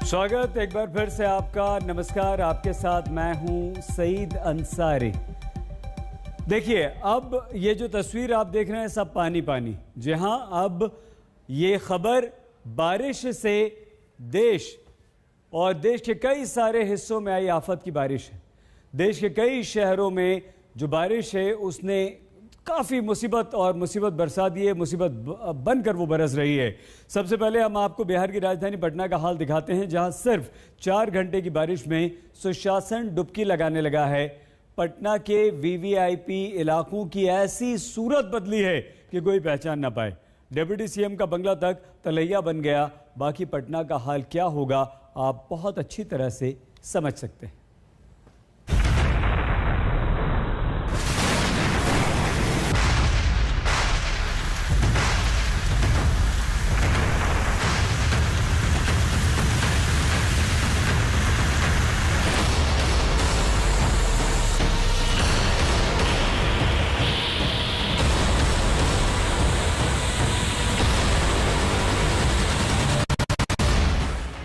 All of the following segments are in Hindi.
स्वागत एक बार फिर से आपका। नमस्कार, आपके साथ मैं हूं सईद अंसारी। देखिए, अब ये जो तस्वीर आप देख रहे हैं सब पानी पानी। जी हां, अब ये खबर बारिश से देश और देश के कई सारे हिस्सों में आई आफत की बारिश है। देश के कई शहरों में जो बारिश है उसने काफ़ी मुसीबत बरसा दी है। मुसीबत बनकर वो बरस रही है। सबसे पहले हम आपको बिहार की राजधानी पटना का हाल दिखाते हैं, जहां सिर्फ 4 घंटे की बारिश में सुशासन डुबकी लगाने लगा है। पटना के वीवीआईपी इलाकों की ऐसी सूरत बदली है कि कोई पहचान ना पाए। डिप्टी सीएम का बंगला तक तलैया बन गया। बाकी पटना का हाल क्या होगा आप बहुत अच्छी तरह से समझ सकते हैं।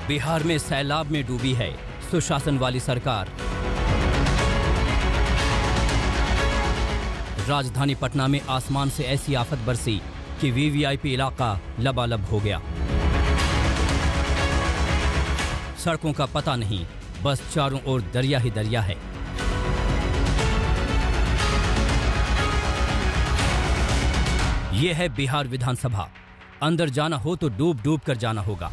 बिहार में सैलाब में डूबी है सुशासन वाली सरकार। राजधानी पटना में आसमान से ऐसी आफत बरसी कि वीवीआईपी इलाका लबालब हो गया। सड़कों का पता नहीं, बस चारों ओर दरिया ही दरिया है। यह है बिहार विधानसभा। अंदर जाना हो तो डूब डूब कर जाना होगा।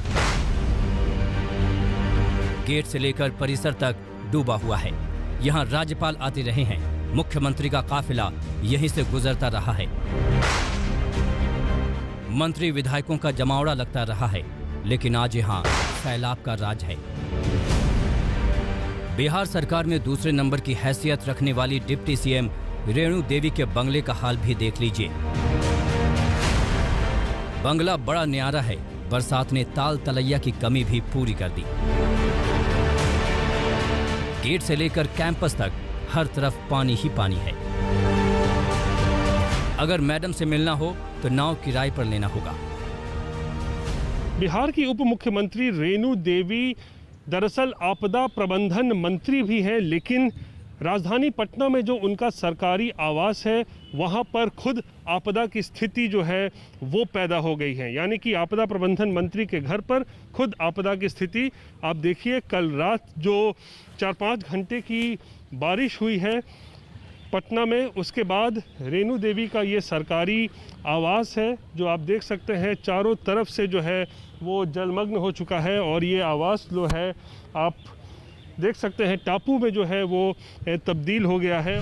गेट से लेकर परिसर तक डूबा हुआ है। यहां राज्यपाल आते रहे हैं, मुख्यमंत्री का काफिला यहीं से गुजरता रहा है। मंत्री विधायकों का जमावड़ा लगता रहा है, लेकिन आज यहां सैलाब का राज है। बिहार सरकार में दूसरे नंबर की हैसियत रखने वाली डिप्टी सीएम रेणु देवी के बंगले का हाल भी देख लीजिए। बंगला बड़ा न्यारा है। बरसात ने ताल तलैया की कमी भी पूरी कर दी। गेट से लेकर कैंपस तक हर तरफ पानी ही पानी है। अगर मैडम से मिलना हो तो नाव किराए पर लेना होगा। बिहार की उप मुख्यमंत्री रेणु देवी दरअसल आपदा प्रबंधन मंत्री भी हैं, लेकिन राजधानी पटना में जो उनका सरकारी आवास है वहां पर खुद आपदा की स्थिति जो है वो पैदा हो गई है। यानी कि आपदा प्रबंधन मंत्री के घर पर खुद आपदा की स्थिति आप देखिए। कल रात जो 4-5 घंटे की बारिश हुई है पटना में, उसके बाद रेणु देवी का ये सरकारी आवास है जो आप देख सकते हैं चारों तरफ से जो है वो जलमग्न हो चुका है। और ये आवास जो है आप देख सकते हैं टापू में जो है वो तब्दील हो गया है।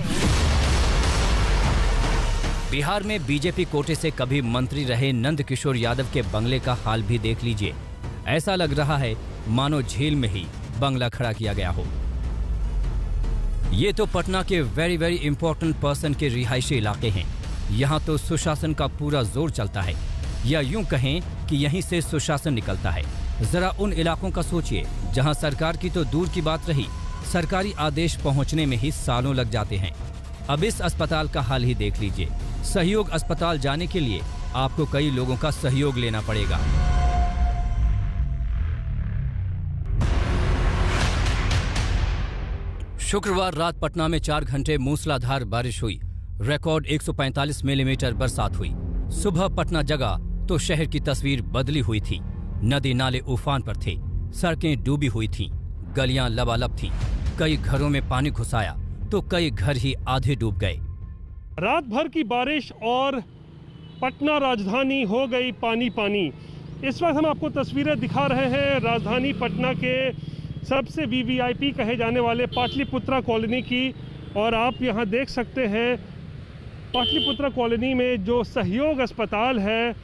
बिहार में बीजेपी कोटे से कभी मंत्री रहे नंद किशोर यादव के बंगले का हाल भी देख लीजिए। ऐसा लग रहा है मानो झील में ही बंगला खड़ा किया गया हो। ये तो पटना के वेरी इंपॉर्टेंट पर्सन के रिहायशी इलाके हैं। यहाँ तो सुशासन का पूरा जोर चलता है, या यूं कहें कि यहीं से सुशासन निकलता है। जरा उन इलाकों का सोचिए जहां सरकार की तो दूर की बात रही, सरकारी आदेश पहुंचने में ही सालों लग जाते हैं। अब इस अस्पताल का हाल ही देख लीजिए। सहयोग अस्पताल जाने के लिए आपको कई लोगों का सहयोग लेना पड़ेगा। शुक्रवार रात पटना में 4 घंटे मूसलाधार बारिश हुई। रिकॉर्ड 145 मिलीमीटर बरसात हुई। सुबह पटना जगा तो शहर की तस्वीर बदली हुई थी। नदी नाले उफान पर थे, सड़कें डूबी हुई थीं, गलियां लबालब थीं। कई घरों में पानी घुस आया तो कई घर ही आधे डूब गए। रात भर की बारिश और पटना राजधानी हो गई पानी पानी। इस वक्त हम आपको तस्वीरें दिखा रहे हैं राजधानी पटना के सबसे वीवीआईपी कहे जाने वाले पाटलिपुत्रा कॉलोनी की। और आप यहां देख सकते हैं पाटलिपुत्रा कॉलोनी में जो सहयोग अस्पताल है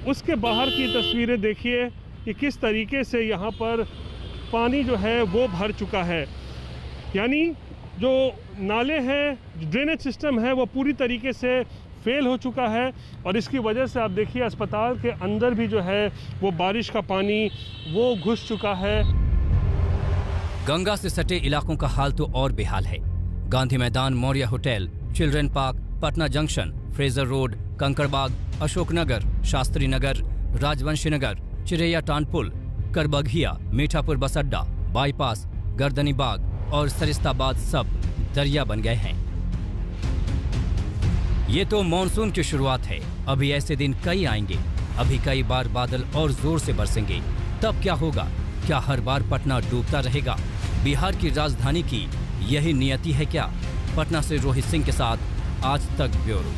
उसके बाहर की तस्वीरें देखिए कि किस तरीके से यहाँ पर पानी जो है वो भर चुका है। यानी जो नाले हैं, ड्रेनेज सिस्टम है वो पूरी तरीके से फेल हो चुका है। और इसकी वजह से आप देखिए अस्पताल के अंदर भी जो है वो बारिश का पानी वो घुस चुका है। गंगा से सटे इलाकों का हाल तो और बेहाल है। Gandhi Maidan, Maurya hotel, children park, Patna junction, Fraser road, Kankarbagh, Ashoknagar, Shastri Nagar, Rajvanshi Nagar, Chiraiya Tand Pul, Karbigahiya, Mithapur bus अड्डा, बाईपास, गर्दनी बाग और सरिस्ताबाद सब दरिया बन गए हैं। ये तो मॉनसून की शुरुआत है, अभी ऐसे दिन कई आएंगे। अभी कई बार बादल और जोर से बरसेंगे। तब क्या होगा? क्या हर बार पटना डूबता रहेगा? बिहार की राजधानी की यही नियति है क्या? पटना से रोहित सिंह के साथ आज तक ब्यूरो।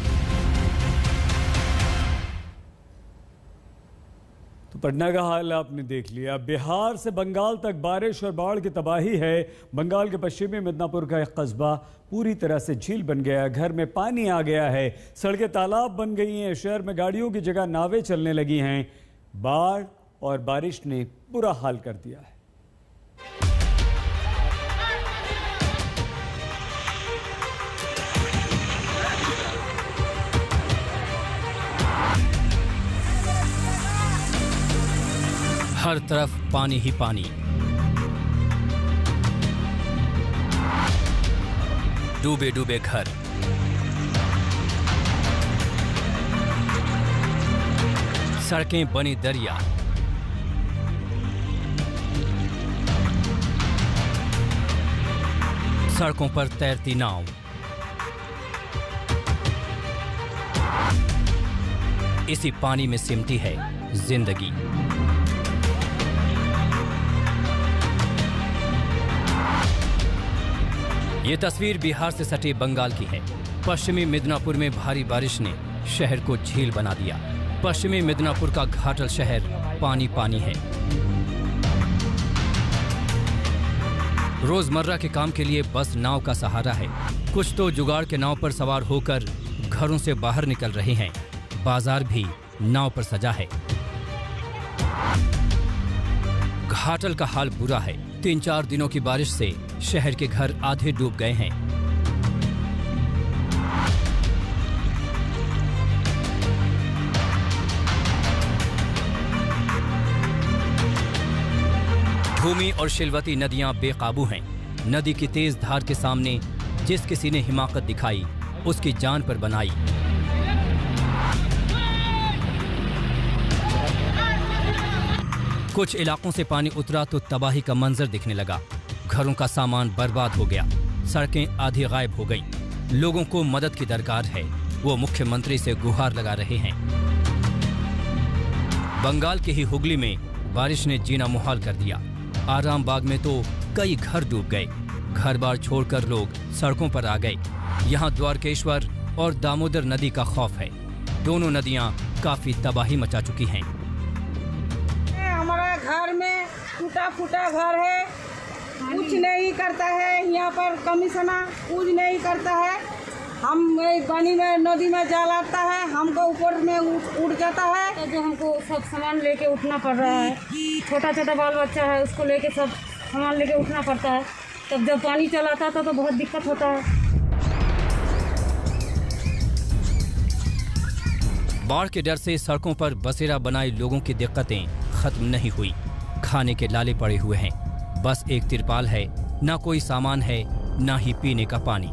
तो पटना का हाल आपने देख लिया। बिहार से बंगाल तक बारिश और बाढ़ की तबाही है। बंगाल के पश्चिमी मिदनापुर का एक कस्बा पूरी तरह से झील बन गया है। घर में पानी आ गया है, सड़कें तालाब बन गई हैं, शहर में गाड़ियों की जगह नावें चलने लगी हैं। बाढ़ और बारिश ने बुरा हाल कर दिया है। हर तरफ पानी ही पानी। डूबे डूबे घर, सड़कें बनी दरिया, सड़कों पर तैरती नाव, इसी पानी में सिमटी है जिंदगी। ये तस्वीर बिहार से सटे बंगाल की है। पश्चिमी मिदनापुर में भारी बारिश ने शहर को झील बना दिया। पश्चिमी मिदनापुर का घाटल शहर पानी पानी है। रोजमर्रा के काम के लिए बस नाव का सहारा है। कुछ तो जुगाड़ के नाव पर सवार होकर घरों से बाहर निकल रहे हैं। बाजार भी नाव पर सजा है। घाटल का हाल बुरा है। 3-4 दिनों की बारिश से शहर के घर आधे डूब गए हैं। धूमी और शिलवती नदियां बेकाबू हैं। नदी की तेज धार के सामने जिस किसी ने हिमाकत दिखाई, उसकी जान पर बनाई। कुछ इलाकों से पानी उतरा तो तबाही का मंजर दिखने लगा। घरों का सामान बर्बाद हो गया, सड़कें आधी गायब हो गईं। लोगों को मदद की दरकार है। वो मुख्यमंत्री से गुहार लगा रहे हैं। बंगाल के ही हुगली में बारिश ने जीना मुहाल कर दिया। आराम बाग में तो कई घर डूब गए। घर बार छोड़कर लोग सड़कों पर आ गए। यहाँ द्वारकेश्वर और दामोदर नदी का खौफ है। दोनों नदियाँ काफी तबाही मचा चुकी हैं। हमारा घर में टूटा फूटा घर है, कुछ नहीं करता है। यहाँ पर कमिश्नर कुछ नहीं करता है। हम पानी में नदी में जाल आता है, हमको ऊपर में उड़ जाता है। तो जो हमको सब सामान लेके उठना पड़ रहा है। छोटा छोटा बाल बच्चा है, उसको लेके सब सामान लेके उठना पड़ता है। तब जब पानी चलाता था तो बहुत दिक्कत होता है। बाढ़ के डर से सड़कों पर बसेरा बनाए लोगों की दिक्कतें खत्म नहीं हुई। खाने के लाले पड़े हुए हैं। बस एक तिरपाल है, ना कोई सामान है, ना ही पीने का पानी।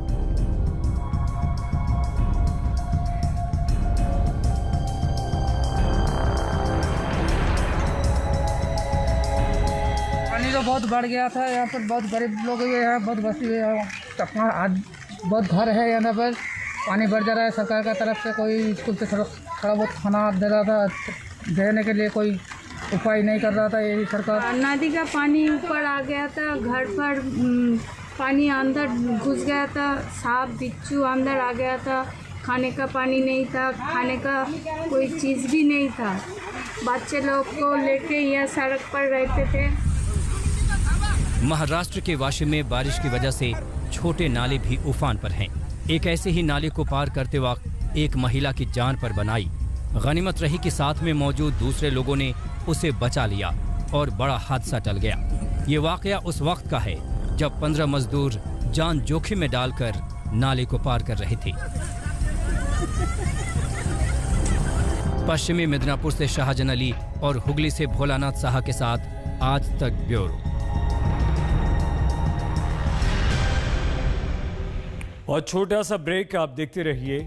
पानी तो बहुत बढ़ गया था। यहाँ पर बहुत गरीब लोग हैं, बहुत बस्ती है, अपना बहुत घर है। यहाँ पर पानी बढ़ जा रहा है। सरकार का तरफ से कोई स्कूल से थोड़ा बहुत खाना दे रहा था, देने के लिए कोई उपाय नहीं कर रहा था यही सरकार। नदी का पानी ऊपर आ गया था, घर पर पानी अंदर घुस गया था, सांप बिच्छू अंदर आ गया था। खाने का पानी नहीं था, खाने का कोई चीज़ भी नहीं था। बच्चे लोग को लेके यह सड़क पर रहते थे। महाराष्ट्र के वाशिम में बारिश की वजह से छोटे नाले भी उफान पर हैं। एक ऐसे ही नाले को पार करते वक्त एक महिला की जान पर बनाई। गनीमत रही कि साथ में मौजूद दूसरे लोगों ने उसे बचा लिया और बड़ा हादसा टल गया। ये वाकया उस वक्त का है जब 15 मजदूर जान जोखिम में डालकर नाले को पार कर रहे थे। पश्चिमी मिदनापुर से शाहजहां अली और हुगली से भोलानाथ साहा के साथ आज तक ब्यूरो। और छोटा सा ब्रेक, आप देखते रहिए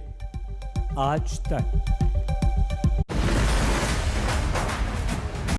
आज तक।